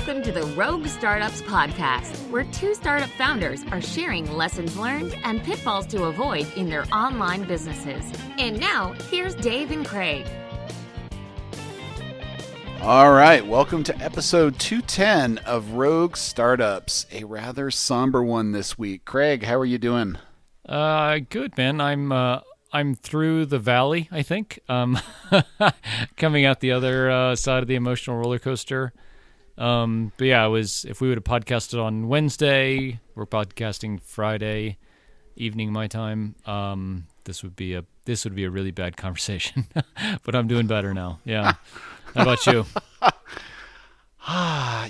Welcome to the Rogue Startups Podcast, where two startup founders are sharing lessons learned and pitfalls to avoid in their online businesses. And now, here's Dave and Craig. All right, welcome to episode 210 of Rogue Startups, a rather somber one this week. Craig, how are you doing? Good, man. I'm through the valley, I think. Coming out the other side of the emotional roller coaster. But yeah, if we would have podcasted on Wednesday, we're podcasting Friday evening my time. This would be a really bad conversation. But I'm doing better now. Yeah. How about you?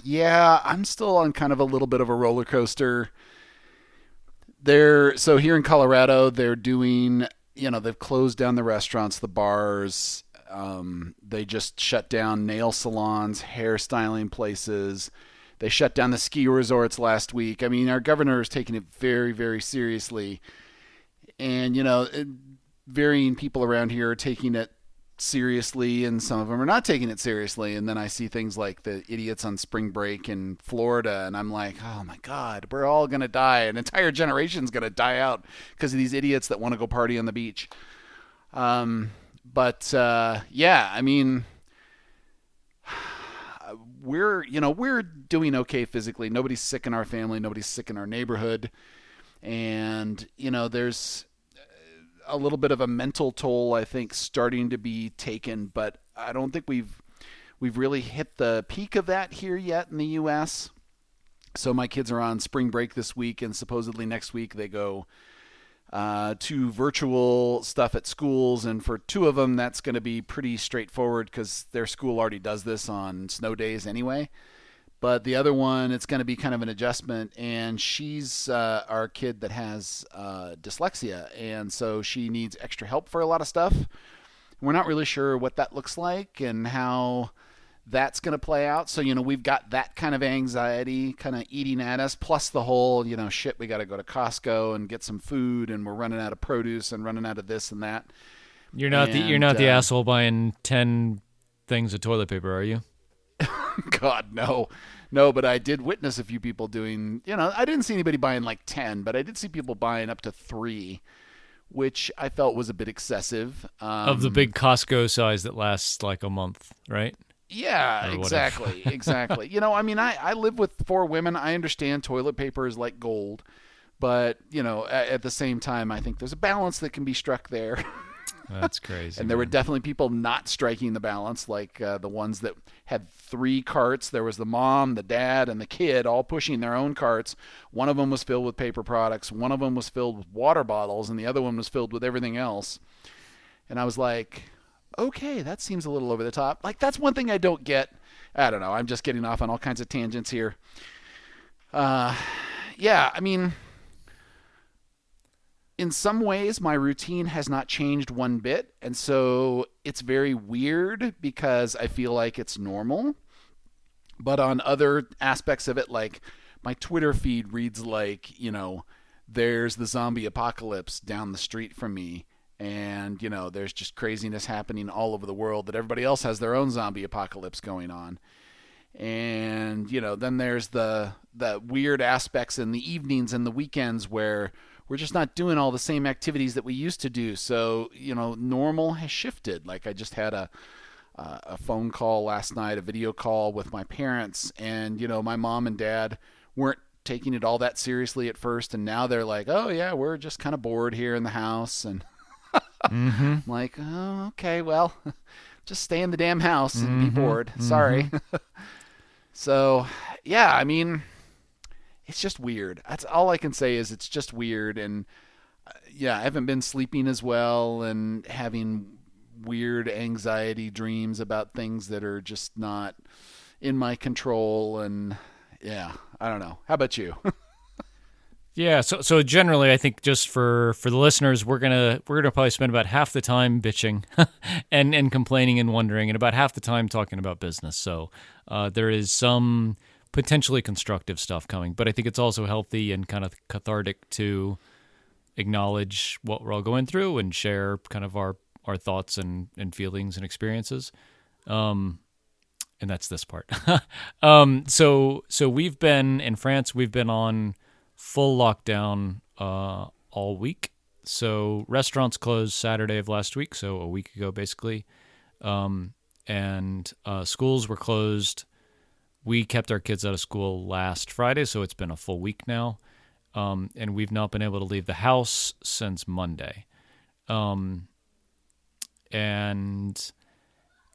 Yeah, I'm still on kind of a little bit of a roller coaster. So here in Colorado, they're doing, they've closed down the restaurants, the bars. They just shut down nail salons, hairstyling places. They shut down the ski resorts last week. I mean, our governor is taking it very, very seriously. And, varying people around here are taking it seriously, and some of them are not taking it seriously. And then I see things like the idiots on spring break in Florida, and I'm like, oh my God, we're all going to die. An entire generation's going to die out because of these idiots that want to go party on the beach. But I mean, we're doing okay physically. Nobody's sick in our family. Nobody's sick in our neighborhood. And, there's a little bit of a mental toll, I think, starting to be taken, but I don't think we've really hit the peak of that here yet in the U.S. So my kids are on spring break this week, and supposedly next week they go to virtual stuff at schools, and for two of them that's going to be pretty straightforward because their school already does this on snow days anyway. But the other one, it's going to be kind of an adjustment, and she's our kid that has dyslexia, and so she needs extra help for a lot of stuff. We're not really sure what that looks like and how that's going to play out. So, we've got that kind of anxiety kind of eating at us, plus the whole, we got to go to Costco and get some food, and we're running out of produce and running out of this and that. You're not the asshole buying 10 things of toilet paper, are you? God, no, but I did witness a few people doing, I didn't see anybody buying like 10, but I did see people buying up to 3, which I felt was a bit excessive. Of the big Costco size that lasts like a month, right? Yeah, exactly. I live with 4 women. I understand toilet paper is like gold, but, at the same time, I think there's a balance that can be struck there. That's crazy. And there were definitely people not striking the balance, like the ones that had 3 carts. There was the mom, the dad, and the kid all pushing their own carts. One of them was filled with paper products. One of them was filled with water bottles, and the other one was filled with everything else. And I was like, okay, that seems a little over the top. Like, that's one thing I don't get. I don't know. I'm just getting off on all kinds of tangents here. In some ways, my routine has not changed one bit, and so it's very weird because I feel like it's normal. But on other aspects of it, like my Twitter feed reads like, there's the zombie apocalypse down the street from me, and, there's just craziness happening all over the world that everybody else has their own zombie apocalypse going on. And, then there's the weird aspects in the evenings and the weekends where we're just not doing all the same activities that we used to do. So, normal has shifted. Like I just had a phone call last night, a video call with my parents, and, my mom and dad weren't taking it all that seriously at first. And now they're like, oh yeah, we're just kind of bored here in the house. And I'm like, oh, okay, well, just stay in the damn house and be bored. Sorry. So yeah, I mean, it's just weird. That's all I can say is it's just weird. And I haven't been sleeping as well and having weird anxiety dreams about things that are just not in my control. And I don't know. How about you? Yeah, so generally, I think just for the listeners, we're gonna probably spend about half the time bitching and complaining and wondering, and about half the time talking about business. So there is some potentially constructive stuff coming, but I think it's also healthy and kind of cathartic to acknowledge what we're all going through and share kind of our thoughts and feelings and experiences. and that's this part. So we've been in France. We've been on full lockdown all week. So restaurants closed Saturday of last week, so a week ago basically, and schools were closed. We kept our kids out of school last Friday, so it's been a full week now, and we've not been able to leave the house since Monday. And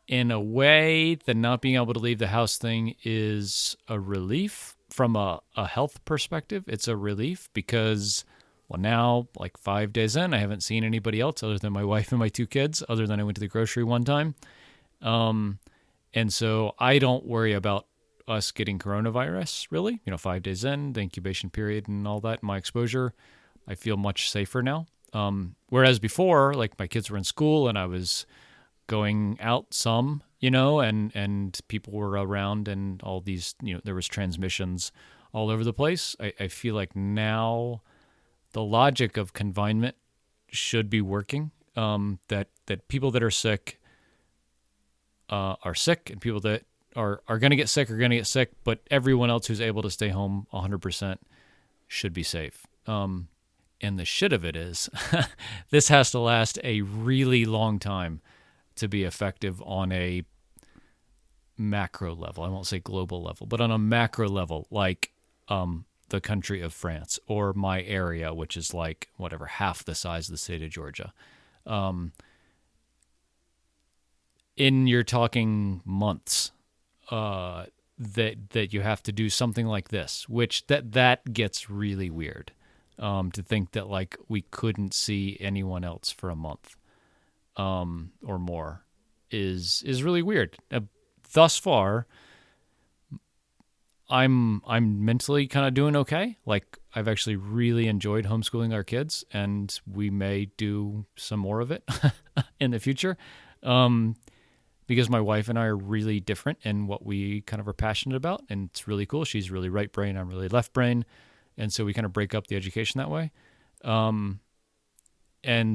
in a way, the not being able to leave the house thing is a relief from a health perspective. It's a relief because, well, now, like 5 days in, I haven't seen anybody else other than my wife and my 2 kids, other than I went to the grocery one time. And so I don't worry about us getting coronavirus, really. 5 days in, the incubation period and all that, my exposure, I feel much safer now. Whereas before, like my kids were in school and I was going out some, and people were around and all these, there was transmissions all over the place. I feel like now the logic of confinement should be working, that people that are sick and people that are going to get sick are going to get sick, but everyone else who's able to stay home 100% should be safe. And the shit of it is this has to last a really long time to be effective on a macro level. I won't say global level, but on a macro level, like the country of France or my area, which is like whatever, half the size of the state of Georgia. You're talking months that you have to do something like this, which that gets really weird. To think that like we couldn't see anyone else for a month or more is really weird. Thus far, I'm mentally kind of doing okay. Like I've actually really enjoyed homeschooling our kids, and we may do some more of it in the future. Because my wife and I are really different in what we kind of are passionate about, and it's really cool. She's really right brain, I'm really left brain. And so we kind of break up the education that way. And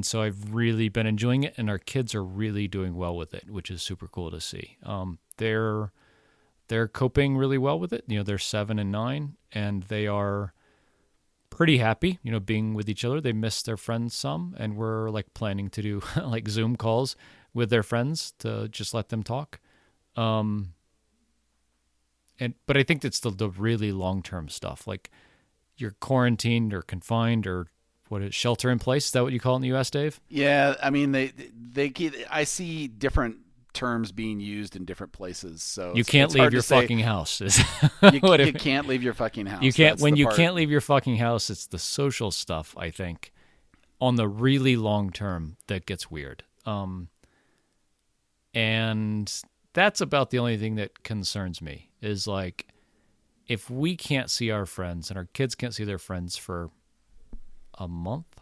so I've really been enjoying it, and our kids are really doing well with it, which is super cool to see. They're coping really well with it. They're 7 and 9, and they are pretty happy, being with each other. They miss their friends some, and we're like planning to do like Zoom calls with their friends to just let them talk. But I think it's the really long-term stuff. Like, you're quarantined or confined or what is shelter in place? Is that what you call it in the U.S., Dave? Yeah, I mean I see different terms being used in different places. So you can't leave your fucking house. You can't leave your fucking house. You can't when you can't leave your fucking house. It's the social stuff, I think, on the really long term that gets weird. And that's about the only thing that concerns me is like, if we can't see our friends and our kids can't see their friends for a month,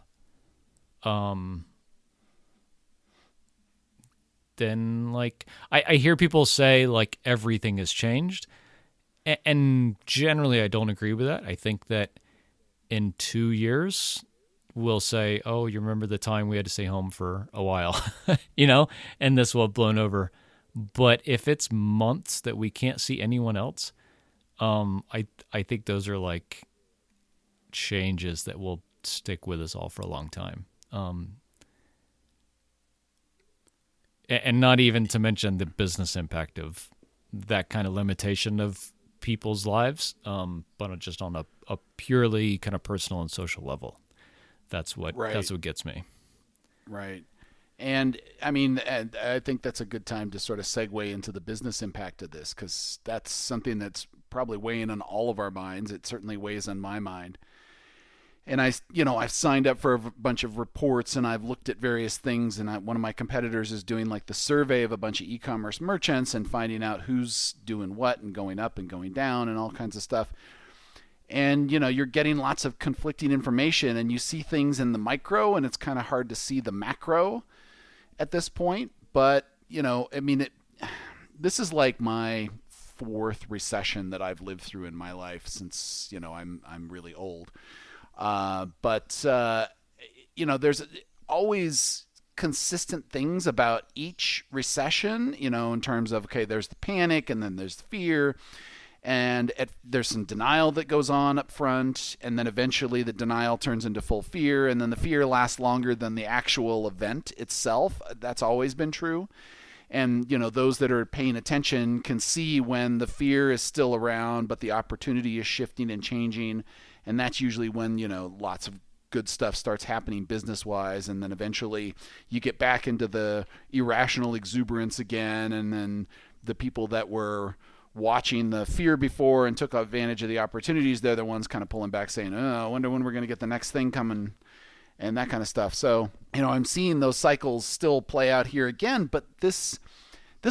then like I hear people say like everything has changed, and generally I don't agree with that. I think that in 2 years we'll say, oh, you remember the time we had to stay home for a while, and this will have blown over. But if it's months that we can't see anyone else, I think those are like changes that will stick with us all for a long time. And not even to mention the business impact of that kind of limitation of people's lives, but just on a purely kind of personal and social level. That's what gets me. Right. And I mean, and I think that's a good time to sort of segue into the business impact of this, because that's something that's probably weighing on all of our minds. It certainly weighs on my mind. And I've signed up for a bunch of reports, and I've looked at various things. And one of my competitors is doing like the survey of a bunch of e-commerce merchants and finding out who's doing what and going up and going down and all kinds of stuff. And, you're getting lots of conflicting information, and you see things in the micro, and it's kind of hard to see the macro at this point. But, this is like my 4th recession that I've lived through in my life since, I'm really old. But there's always consistent things about each recession, in terms of, okay, there's the panic and then there's the fear. And there's some denial that goes on up front, and then eventually the denial turns into full fear, and then the fear lasts longer than the actual event itself. That's always been true. And, those that are paying attention can see when the fear is still around, but the opportunity is shifting and changing. And that's usually when, lots of good stuff starts happening business-wise, and then eventually you get back into the irrational exuberance again, and then the people that were watching the fear before and took advantage of the opportunities, they're the ones kind of pulling back saying, I wonder when we're going to get the next thing coming, and that kind of stuff. So, I'm seeing those cycles still play out here again, but this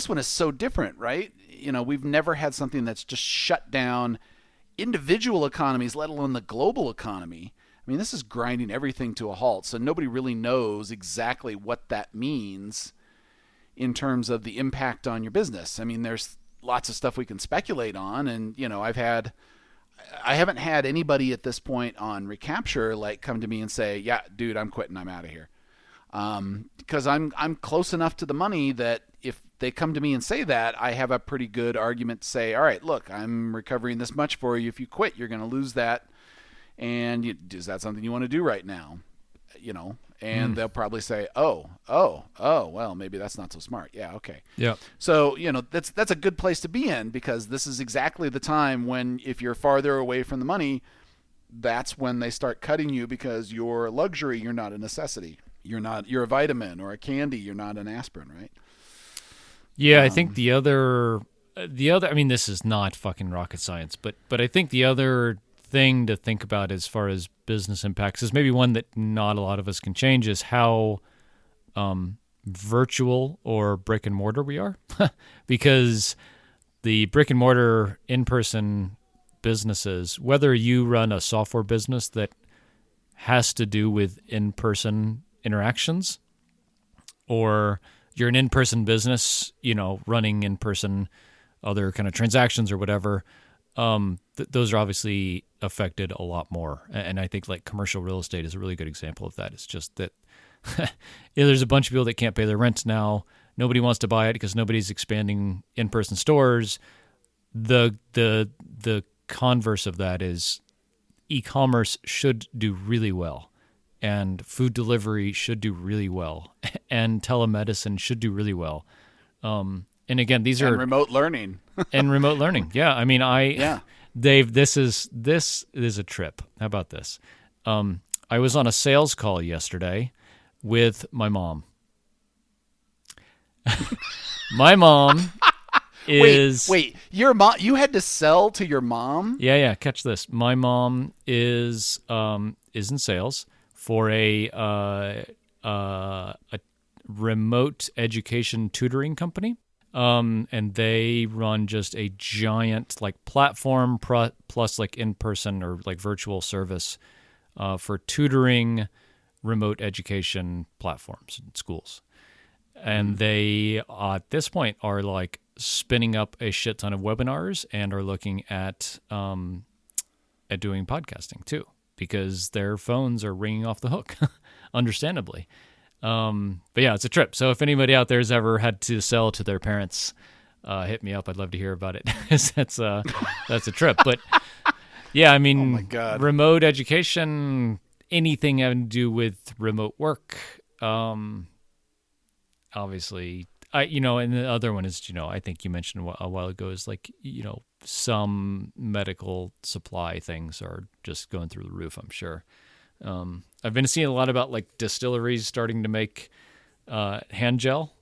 one is so different, right? We've never had something that's just shut down individual economies, let alone the global economy. I mean, this is grinding everything to a halt. So nobody really knows exactly what that means in terms of the impact on your business. I mean, there's lots of stuff we can speculate on, and I haven't had anybody at this point on Recapture come to me and say, yeah, dude, I'm quitting, I'm out of here, because I'm close enough to the money that if they come to me and say that, I have a pretty good argument to say, all right, look, I'm recovering this much for you. If you quit, you're going to lose that, and is that something you want to do right now? And they'll probably say, oh, well, maybe that's not so smart. Yeah, okay. Yeah. So, that's a good place to be in, because this is exactly the time when, if you're farther away from the money, that's when they start cutting you, because you're a luxury, you're not a necessity. You're a vitamin or a candy, you're not an aspirin, right? Yeah, I think the other, I mean, this is not fucking rocket science, but I think the other thing to think about as far as business impacts is maybe one that not a lot of us can change, is how virtual or brick and mortar we are. Because the brick and mortar in-person businesses, whether you run a software business that has to do with in-person interactions, or you're an in-person business, running in-person other kind of transactions or whatever, those are obviously affected a lot more. And I think commercial real estate is a really good example of that. It's just that there's a bunch of people that can't pay their rent now. Nobody wants to buy it because nobody's expanding in-person stores. The converse of that is e-commerce should do really well, and food delivery should do really well, and telemedicine should do really well. And again, these are remote learning. And remote learning. Yeah. I mean, Dave, this is a trip. How about this? I was on a sales call yesterday with my mom. My mom is... Wait, your mom, you had to sell to your mom? Yeah, catch this. My mom is in sales for a remote education tutoring company. And they run just a giant platform plus in-person or virtual service for tutoring remote education platforms in schools. And they, at this point, are spinning up a shit ton of webinars and are looking at doing podcasting too, because their phones are ringing off the hook, understandably. But yeah, it's a trip. So if anybody out there has ever had to sell to their parents, hit me up. I'd love to hear about it. That's a trip. But yeah, I mean, oh my God. Remote education, anything having to do with remote work, obviously, and the other one is, I think you mentioned a while ago, is some medical supply things are just going through the roof, I'm sure. I've been seeing a lot about distilleries starting to make hand gel,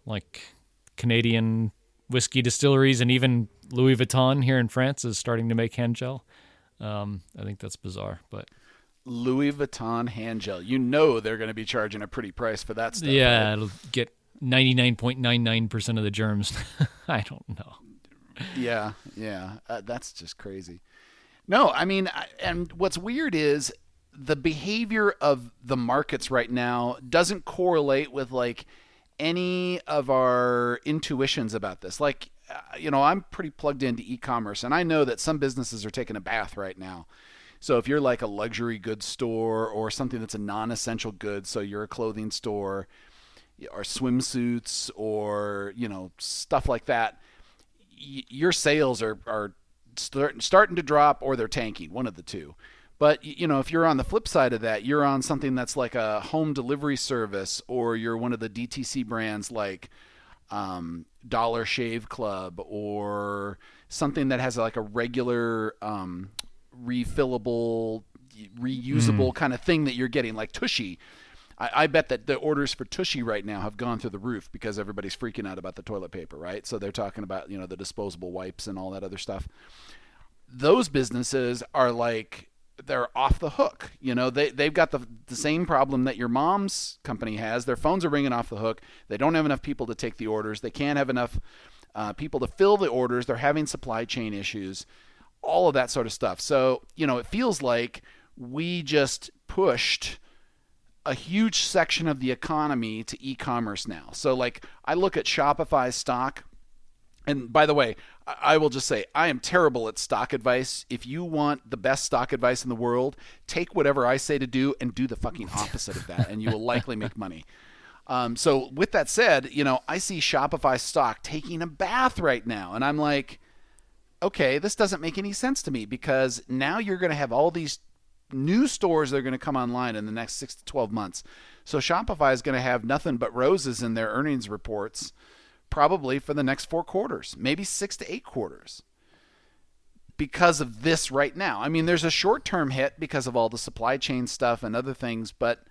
Canadian whiskey distilleries, and even Louis Vuitton here in France is starting to make hand gel. I think that's bizarre, but Louis Vuitton hand gel. They're going to be charging a pretty price for that stuff. Yeah, right? It'll get 99.99% of the germs. I don't know. Yeah. That's just crazy. No, I mean, and what's weird is the behavior of the markets right now doesn't correlate with any of our intuitions about this. I'm pretty plugged into e-commerce, and I know that some businesses are taking a bath right now. So if you're a luxury goods store or something that's a non-essential good, so you're a clothing store, or swimsuits or, stuff like that, your sales are starting to drop, or they're tanking, one of the two. But, if you're on the flip side of that, you're on something that's like a home delivery service, or you're one of the DTC brands like Dollar Shave Club, or something that has like a regular refillable, reusable kind of thing that you're getting, like Tushy. I bet that the orders for Tushy right now have gone through the roof because everybody's freaking out about the toilet paper, right? So they're talking about, the disposable wipes and all that other stuff. Those businesses are like, they're off the hook. They've got the same problem that your mom's company has. Their phones are ringing off the hook. They don't have enough people to take the orders. They can't have enough people to fill the orders. They're having supply chain issues, all of that sort of stuff. So, it feels like we just pushed a huge section of the economy to e-commerce now. So like, I look at Shopify's stock, and by the way, I will just say, I am terrible at stock advice. If you want the best stock advice in the world, take whatever I say to do and do the fucking opposite of that, and you will likely make money. So with that said, I see Shopify stock taking a bath right now, and I'm like, okay, this doesn't make any sense to me, because now you're going to have all these new stores that are going to come online in the next 6 to 12 months. So Shopify is going to have nothing but roses in their earnings reports probably for the next 4 quarters, maybe 6 to 8 quarters, because of this right now. I mean, there's a short-term hit because of all the supply chain stuff and other things, but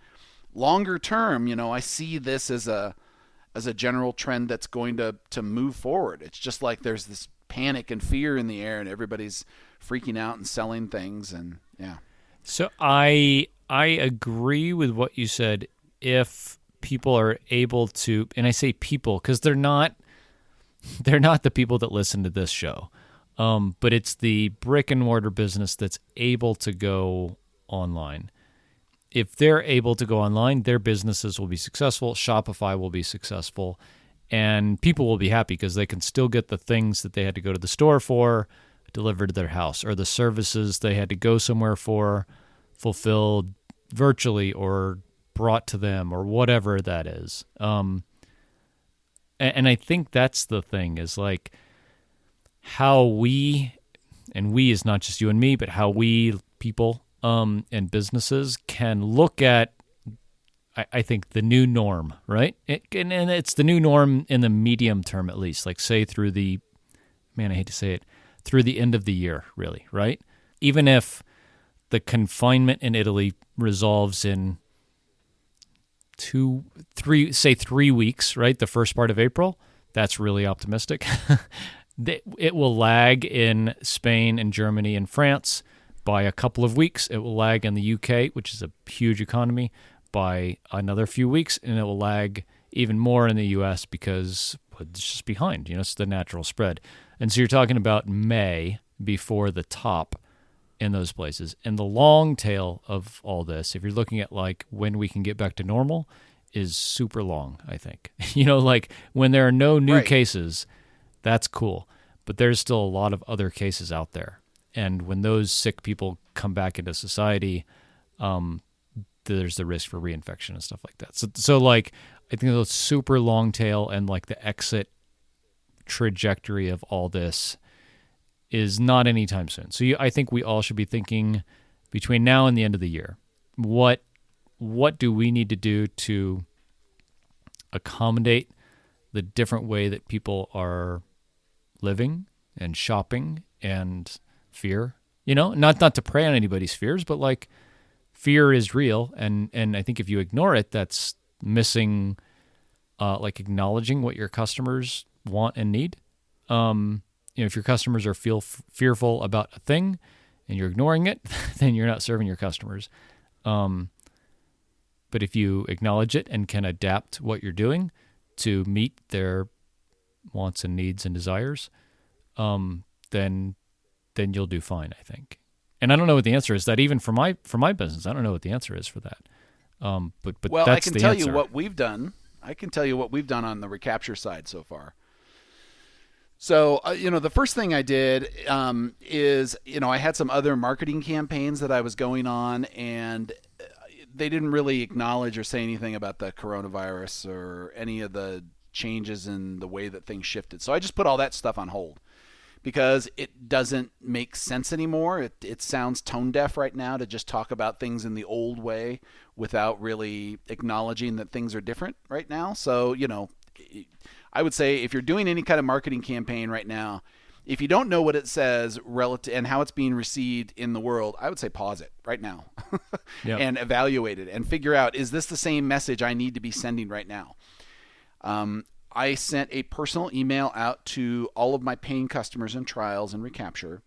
longer term, I see this as a general trend that's going to move forward. It's just like there's this panic and fear in the air, and everybody's freaking out and selling things, and yeah. So I agree with what you said. If people are able to, and I say people because they're not the people that listen to this show, but it's the brick and mortar business that's able to go online. If they're able to go online, their businesses will be successful. Shopify will be successful, and people will be happy because they can still get the things that they had to go to the store for delivered to their house, or the services they had to go somewhere for fulfilled virtually or brought to them, or whatever that is. And I think that's the thing, is like how we is not just you and me, but how we people and businesses can look at, I think, the new norm, right? And it's the new norm in the medium term, at least, like say through the, I hate to say it, through the end of the year, really, right? Even if the confinement in Italy resolves in 3 weeks, right? The first part of April, that's really optimistic. It will lag in Spain and Germany and France by a couple of weeks. It will lag in the UK, which is a huge economy, by another few weeks, and it will lag even more in the US because it's just behind. It's the natural spread. And so you're talking about May before the top in those places. And the long tail of all this, if you're looking at like when we can get back to normal, is super long, I think. Like when there are no new cases, that's cool. But there's still a lot of other cases out there. And when those sick people come back into society, there's the risk for reinfection and stuff like that. So like, I think the super long tail and like the exit trajectory of all this is not anytime soon. So I think we all should be thinking between now and the end of the year, what do we need to do to accommodate the different way that people are living and shopping and fear? Not to prey on anybody's fears, but like fear is real, and I think if you ignore it, that's missing like acknowledging what your customers want and need. If your customers are fearful about a thing and you're ignoring it, then you're not serving your customers. But if you acknowledge it and can adapt what you're doing to meet their wants and needs and desires, then you'll do fine, I think. And I don't know what the answer is. That even for my business, I don't know what the answer is for that. But well, that's I can the tell answer. you what we've done. I can tell you what we've done on the recapture side so far. So, the first thing I did is, I had some other marketing campaigns that I was going on, and they didn't really acknowledge or say anything about the coronavirus or any of the changes in the way that things shifted. So I just put all that stuff on hold because it doesn't make sense anymore. It sounds tone deaf right now to just talk about things in the old way without really acknowledging that things are different right now. So, I would say if you're doing any kind of marketing campaign right now, if you don't know what it says relative and how it's being received in the world, I would say pause it right now Yep. and evaluate it and figure out, is this the same message I need to be sending right now? I sent a personal email out to all of my paying customers in trials and recapture,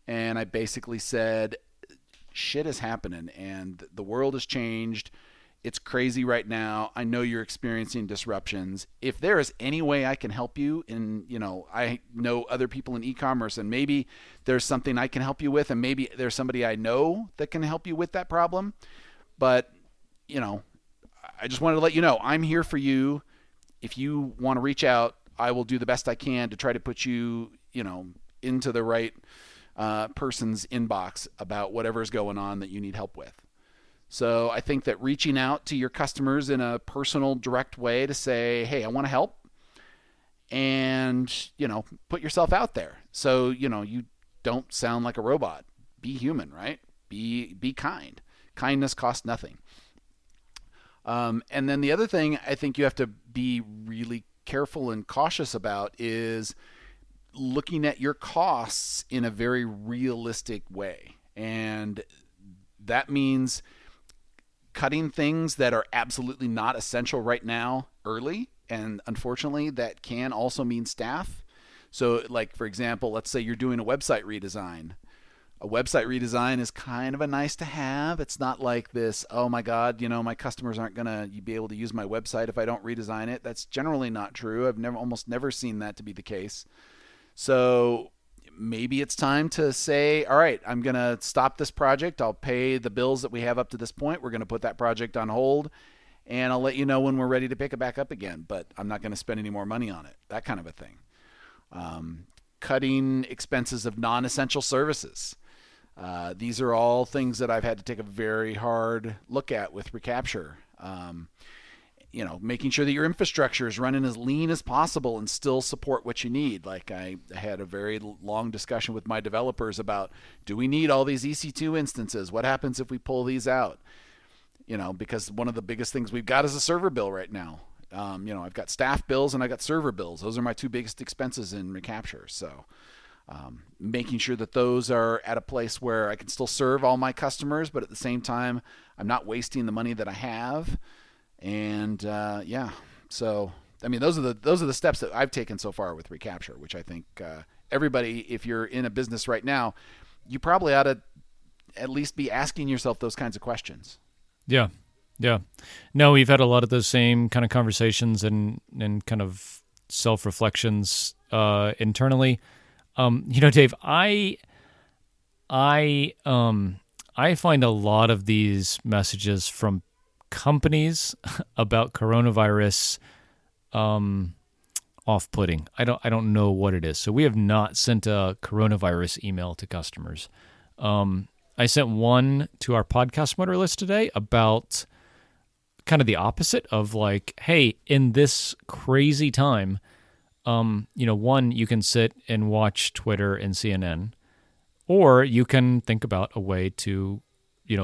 and I basically said, shit is happening and the world has changed. It's crazy right now. I know you're experiencing disruptions. If there is any way I can help you, and I know other people in e-commerce, and maybe there's something I can help you with, and maybe there's somebody I know that can help you with that problem. But, I just wanted to let you know I'm here for you. If you want to reach out, I will do the best I can to try to put you, into the right person's inbox about whatever's going on that you need help with. So I think that reaching out to your customers in a personal, direct way to say, hey, I want to help, and, put yourself out there. So, you don't sound like a robot. Be human, right? Be kind. Kindness costs nothing. And then the other thing I think you have to be really careful and cautious about is looking at your costs in a very realistic way. And that means cutting things that are absolutely not essential right now early. And unfortunately, that can also mean staff. So like, for example, let's say you're doing a website redesign. A website redesign is kind of a nice to have. It's not like this, oh my God, my customers aren't going to be able to use my website if I don't redesign it. That's generally not true. I've almost never seen that to be the case. So maybe it's time to say, all right, I'm going to stop this project. I'll pay the bills that we have up to this point. We're going to put that project on hold, and I'll let you know when we're ready to pick it back up again, but I'm not going to spend any more money on it. That kind of a thing. Cutting expenses of non-essential services. These are all things that I've had to take a very hard look at with recapture. Making sure that your infrastructure is running as lean as possible and still support what you need. Like I had a very long discussion with my developers about, do we need all these EC2 instances? What happens if we pull these out? Because one of the biggest things we've got is a server bill right now. I've got staff bills and I got server bills. Those are my two biggest expenses in recapture. So making sure that those are at a place where I can still serve all my customers, but at the same time, I'm not wasting the money that I have. And so those are the steps that I've taken so far with recapture, which I think everybody, if you're in a business right now, you probably ought to at least be asking yourself those kinds of questions. Yeah. No, we've had a lot of those same kind of conversations and kind of self-reflections internally. Dave, I find a lot of these messages from companies about coronavirus off-putting. I don't know what it is. So we have not sent a coronavirus email to customers. I sent one to our podcast motor list today about kind of the opposite of like, hey, in this crazy time, one, you can sit and watch Twitter and CNN, or you can think about a way to,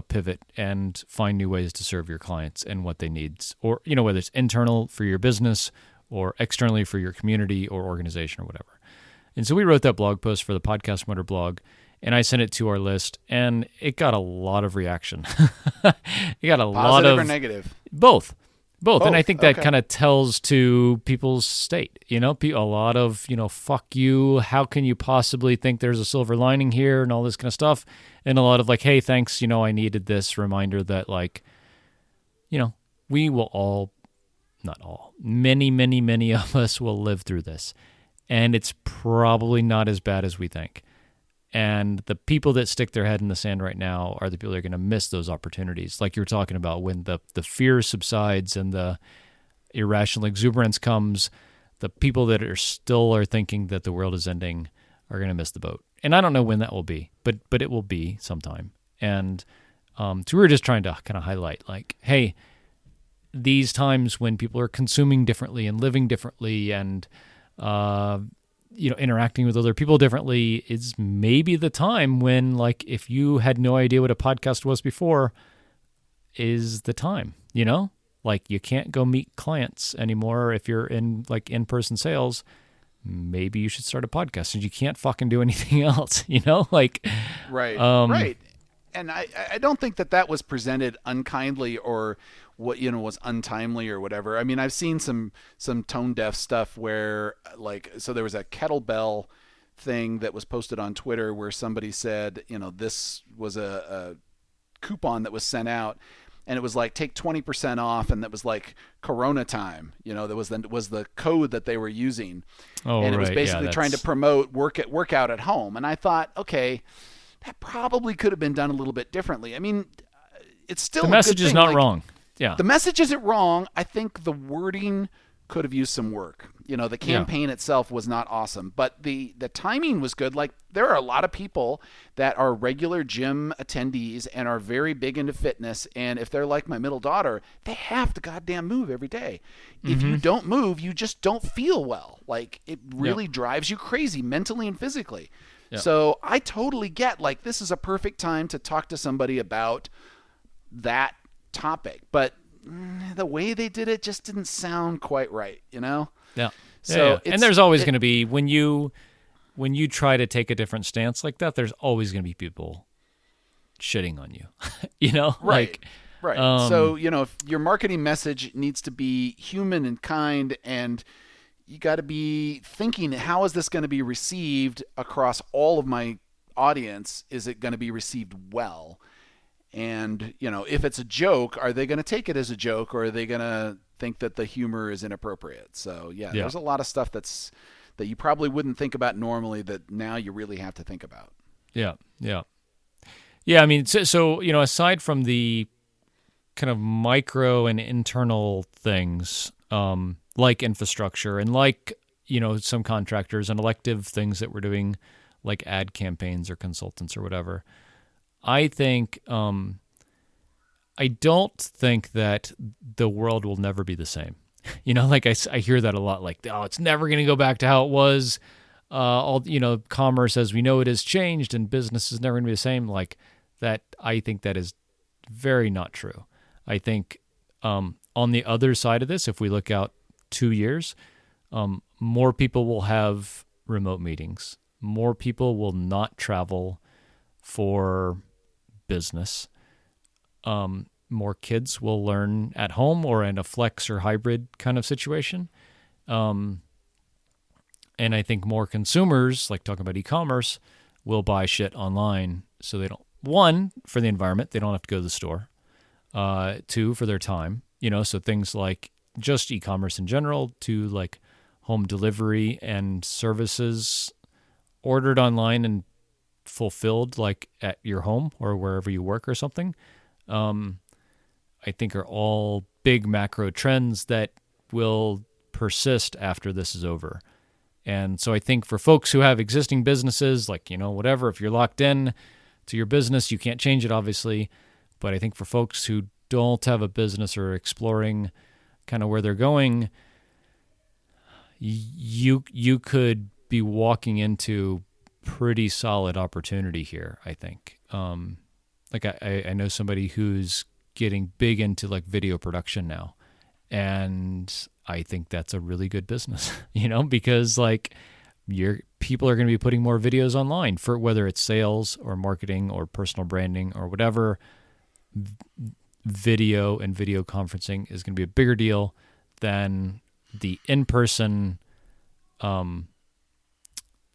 pivot and find new ways to serve your clients and what they need, or, whether it's internal for your business or externally for your community or organization or whatever. And so we wrote that blog post for the Podcast Motor blog, and I sent it to our list, and it got a lot of reaction. It got a lot of... Positive or negative? Both. And I think that okay. kind of tells to people's state, a lot of, fuck you, how can you possibly think there's a silver lining here and all this kind of stuff. And a lot of like, hey, thanks, I needed this reminder that like, we will all, not all, many, many, many of us will live through this. And it's probably not as bad as we think. And the people that stick their head in the sand right now are the people that are going to miss those opportunities. Like you were talking about, when the fear subsides and the irrational exuberance comes, the people that are thinking that the world is ending are going to miss the boat. And I don't know when that will be, but it will be sometime. And So we were just trying to kind of highlight, like, hey, these times when people are consuming differently and living differently and interacting with other people differently is maybe the time when, like, if you had no idea what a podcast was before, is the time, Like, you can't go meet clients anymore if you're in, like, in-person sales. Maybe you should start a podcast, and you can't fucking do anything else, Like, right, right. And I don't think that was presented unkindly or what was untimely or whatever. I mean, I've seen some tone deaf stuff where, like, so there was a kettlebell thing that was posted on Twitter where somebody said, this was a coupon that was sent out, and it was like, take 20% off, and that was like Corona time. That was the code that they were using, and it was basically trying to promote workout at home. And I thought, okay, that probably could have been done a little bit differently. I mean, it's still the message is not wrong. Yeah, the message isn't wrong. I think the wording could have used some work. The campaign itself was not awesome, but the timing was good. Like, there are a lot of people that are regular gym attendees and are very big into fitness, and if they're like my middle daughter, they have to goddamn move every day. If you don't move, you just don't feel well. Like, it really drives you crazy mentally and physically. Yeah. So I totally get, like, this is a perfect time to talk to somebody about that topic, but the way they did it just didn't sound quite right, Yeah. So and there's always going to be, when you try to take a different stance like that, there's always going to be people shitting on you, Right. Like, right. So, if your marketing message needs to be human and kind, and you got to be thinking, how is this going to be received across all of my audience? Is it going to be received well? And, if it's a joke, are they going to take it as a joke, or are they going to think that the humor is inappropriate? So, there's a lot of stuff that you probably wouldn't think about normally that now you really have to think about. Yeah. I mean, so aside from the kind of micro and internal things, like infrastructure and like, some contractors and elective things that we're doing, like ad campaigns or consultants or whatever, I think, I don't think that the world will never be the same. Like I hear that a lot, like, oh, it's never going to go back to how it was. Commerce as we know it has changed, and business is never going to be the same. Like that, I think that is very not true. I think on the other side of this, if we look out 2 years, more people will have remote meetings. More people will not travel for business. More kids will learn at home or in a flex or hybrid kind of situation. And I think more consumers, like talking about e-commerce, will buy shit online. So they don't, one, for the environment, they don't have to go to the store. Two, for their time, so things like just e-commerce in general, to like home delivery and services ordered online and fulfilled like at your home or wherever you work or something, I think are all big macro trends that will persist after this is over. And so I think for folks who have existing businesses, like, whatever, if you're locked in to your business, you can't change it, obviously. But I think for folks who don't have a business or exploring kind of where they're going, you could be walking into pretty solid opportunity here, I think. Like I know somebody who's getting big into like video production now, and I think that's a really good business, because like people are going to be putting more videos online for whether it's sales or marketing or personal branding or whatever. Video and video conferencing is going to be a bigger deal than the in-person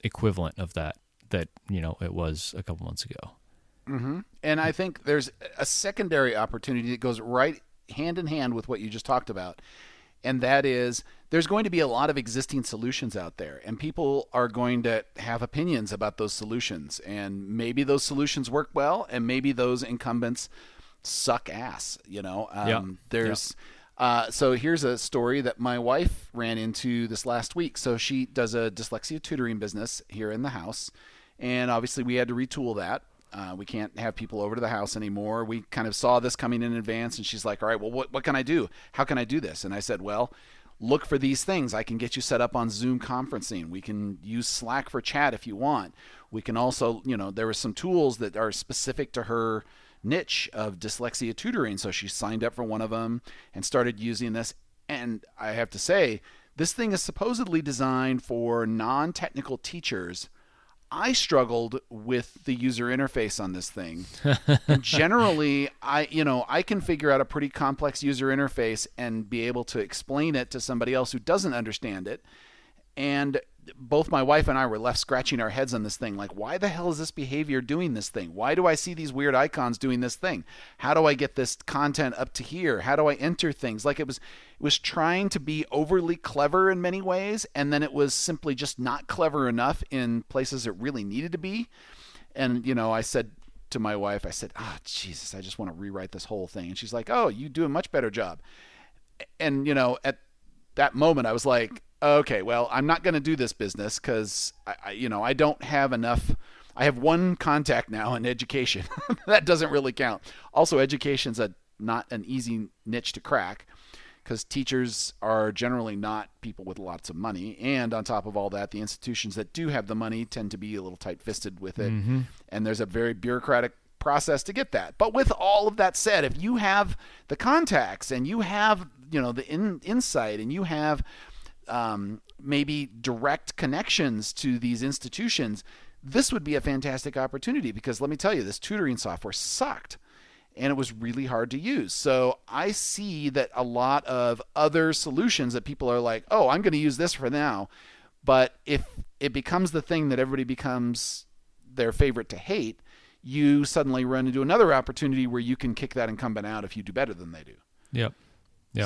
equivalent of that it was a couple months ago. Mm-hmm. And I think there's a secondary opportunity that goes right hand in hand with what you just talked about. And that is, there's going to be a lot of existing solutions out there, and people are going to have opinions about those solutions. And maybe those solutions work well, and maybe those incumbents suck ass. So here's a story that my wife ran into this last week. So she does a dyslexia tutoring business here in the house, and obviously we had to retool that. We can't have people over to the house anymore. We kind of saw this coming in advance, and she's like, all right, well, what can I do? How can I do this? And I said, well, look for these things. I can get you set up on Zoom conferencing. We can use Slack for chat if you want. We can also, there were some tools that are specific to her niche of dyslexia tutoring. So she signed up for one of them and started using this. And I have to say, this thing is supposedly designed for non-technical teachers. I struggled with the user interface on this thing. And generally, I can figure out a pretty complex user interface and be able to explain it to somebody else who doesn't understand it. And both my wife and I were left scratching our heads on this thing. Like, why the hell is this behavior doing this thing? Why do I see these weird icons doing this thing? How do I get this content up to here? How do I enter things? Like, it was trying to be overly clever in many ways, and then it was simply just not clever enough in places it really needed to be. And, I said to my wife, Jesus, I just want to rewrite this whole thing. And she's like, oh, you do a much better job. And, at that moment, I was like, okay, well, I'm not going to do this business because I don't have enough. I have one contact now in education. That doesn't really count. Also, education's not an easy niche to crack because teachers are generally not people with lots of money. And on top of all that, the institutions that do have the money tend to be a little tight-fisted with it. Mm-hmm. And there's a very bureaucratic process to get that. But with all of that said, if you have the contacts and you have, the insight and you have maybe direct connections to these institutions, this would be a fantastic opportunity because let me tell you, this tutoring software sucked and it was really hard to use. So I see that a lot of other solutions that people are like, oh, I'm going to use this for now. But if it becomes the thing that everybody becomes their favorite to hate, you suddenly run into another opportunity where you can kick that incumbent out if you do better than they do. Yep.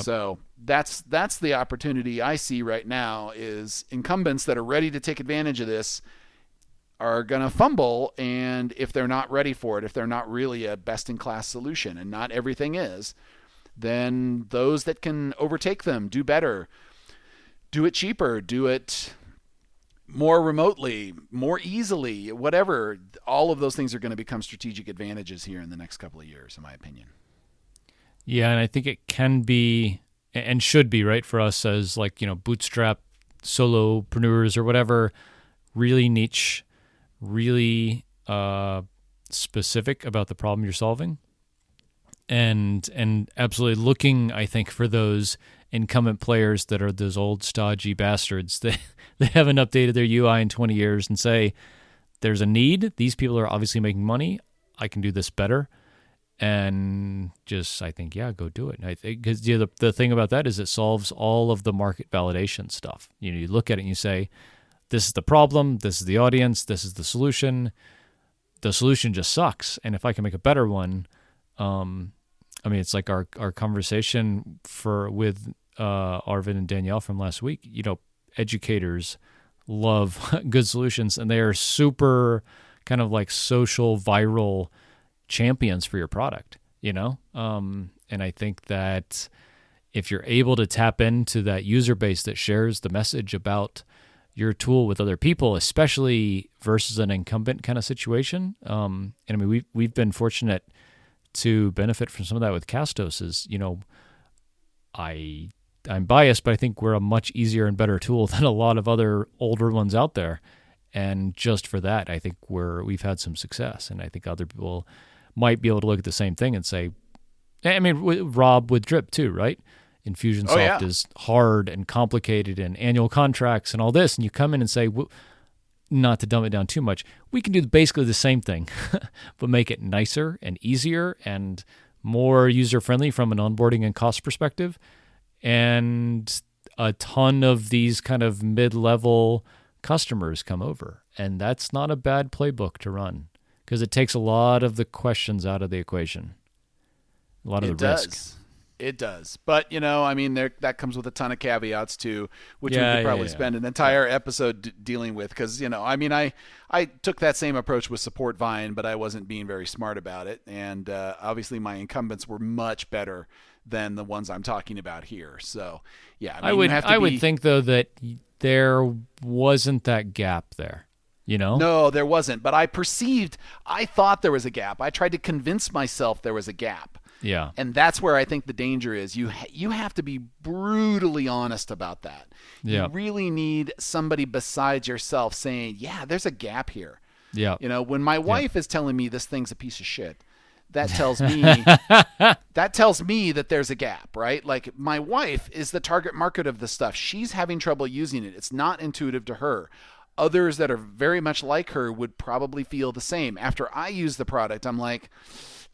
So that's the opportunity I see right now is incumbents that are ready to take advantage of this are going to fumble. And if they're not ready for it, if they're not really a best-in-class solution, and not everything is, then those that can overtake them, do better, do it cheaper, do it more remotely, more easily, whatever, all of those things are going to become strategic advantages here in the next couple of years, in my opinion. Yeah, and I think it can be and should be, right, for us as bootstrap solopreneurs or whatever, really niche, really specific about the problem you're solving. And absolutely looking, I think, for those incumbent players that are those old stodgy bastards that they haven't updated their UI in 20 years and say, there's a need. These people are obviously making money. I can do this better. And just, I think, go do it. I think because the thing about that is it solves all of the market validation stuff. You look at it and you say, this is the problem, this is the audience, this is the solution. The solution just sucks. And if I can make a better one, it's like our conversation with Arvid and Danielle from last week. Educators love good solutions, and they are super kind of like social viral champions for your product, and I think that if you're able to tap into that user base that shares the message about your tool with other people, especially versus an incumbent kind of situation, we've been fortunate to benefit from some of that with Castos. Is I'm biased, but I think we're a much easier and better tool than a lot of other older ones out there, and just for that, I think we've had some success, and I think other people might be able to look at the same thing and say, Rob with Drip too, right? Infusionsoft is hard and complicated and annual contracts and all this, and you come in and say, not to dumb it down too much, we can do basically the same thing, but make it nicer and easier and more user-friendly from an onboarding and cost perspective. And a ton of these kind of mid-level customers come over, and that's not a bad playbook to run, because it takes a lot of the questions out of the equation, a lot of the risk. It does. But, that comes with a ton of caveats too, which we could probably spend an entire episode dealing with. Because, I took that same approach with Support Vine, but I wasn't being very smart about it. And obviously my incumbents were much better than the ones I'm talking about here. So, yeah. I would think, though, that there wasn't that gap there. No, there wasn't. But I thought there was a gap. I tried to convince myself there was a gap. Yeah. And that's where I think the danger is. You have to be brutally honest about that. Yeah. You really need somebody besides yourself saying, yeah, there's a gap here. Yeah. When my wife is telling me this thing's a piece of shit, that tells me that there's a gap, right? Like, my wife is the target market of this stuff. She's having trouble using it. It's not intuitive to her. Others that are very much like her would probably feel the same. After I use the product, I'm like,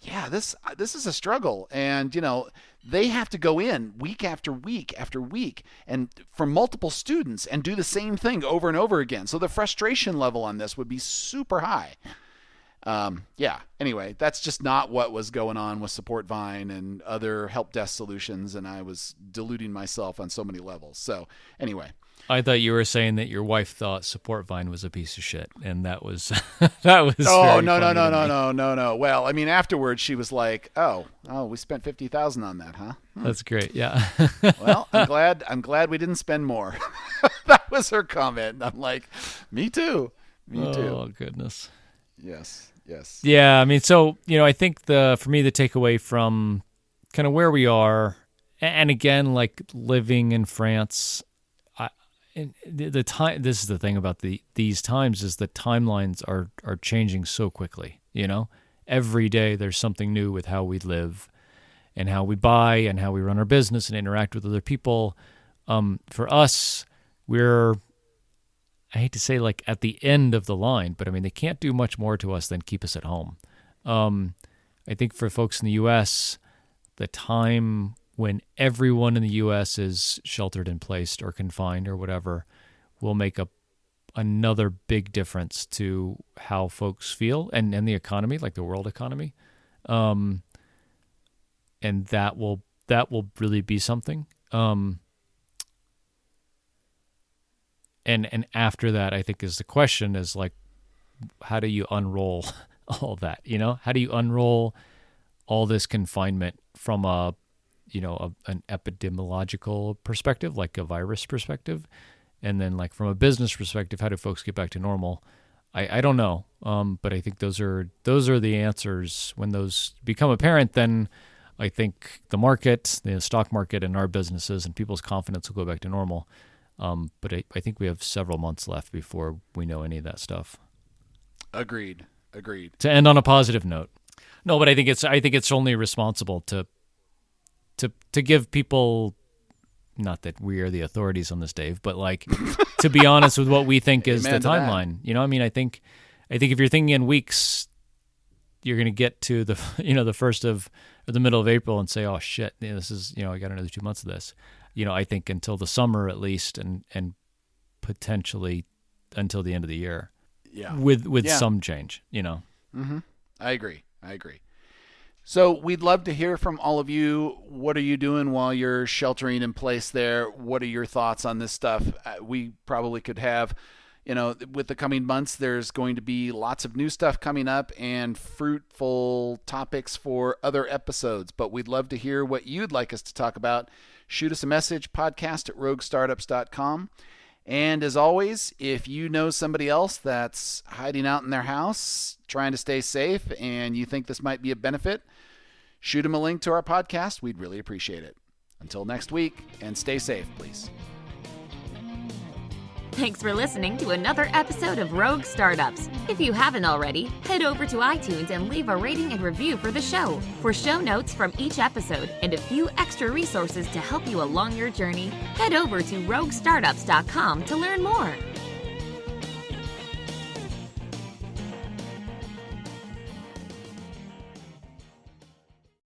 yeah, this is a struggle. And, they have to go in week after week after week and for multiple students and do the same thing over and over again. So the frustration level on this would be super high. Anyway, that's just not what was going on with Support Vine and other help desk solutions. And I was deluding myself on so many levels. So anyway. I thought you were saying that your wife thought Support Vine was a piece of shit, and that was that was. Oh, no. Well, I mean, afterwards she was like, "Oh, we spent $50,000 on that, huh?" That's great. Yeah. Well, I'm glad we didn't spend more. That was her comment. I'm like, me too. Oh goodness. Yes. Yeah, I mean, so I think for me the takeaway from kind of where we are, and again, like living in France. And the time. This is the thing about these times is the timelines are changing so quickly. Every day there's something new with how we live, and how we buy, and how we run our business and interact with other people. For us, I hate to say like at the end of the line, but I mean they can't do much more to us than keep us at home. I think for folks in the U.S., the time when everyone in the U.S. is sheltered in place or confined or whatever, will make another big difference to how folks feel and the economy, like the world economy. And that will really be something. And after that, I think is the question is like, how do you unroll all that? How do you unroll all this confinement from an epidemiological perspective, like a virus perspective, and then like from a business perspective, how do folks get back to normal? I don't know, but I think those are the answers. When those become apparent, then I think the market, the stock market, and our businesses and people's confidence will go back to normal. But I think we have several months left before we know any of that stuff. Agreed. To end on a positive note, no, but I think it's only responsible to give people, not that we are the authorities on this, Dave, but like to be honest with what we think is the timeline. I mean, I think if you're thinking in weeks, you're going to get to the the first of or the middle of April and say, oh shit, this is I got another 2 months of this. I think until the summer at least, and potentially until the end of the year. Yeah. With some change. Mm-hmm. I agree. So we'd love to hear from all of you. What are you doing while you're sheltering in place there? What are your thoughts on this stuff? We probably could have, with the coming months, there's going to be lots of new stuff coming up and fruitful topics for other episodes. But we'd love to hear what you'd like us to talk about. Shoot us a message, podcast@roguestartups.com. And as always, if you know somebody else that's hiding out in their house, trying to stay safe, and you think this might be a benefit, shoot them a link to our podcast. We'd really appreciate it. Until next week, and stay safe, please. Thanks for listening to another episode of Rogue Startups. If you haven't already, head over to iTunes and leave a rating and review for the show. For show notes from each episode and a few extra resources to help you along your journey, head over to roguestartups.com to learn more.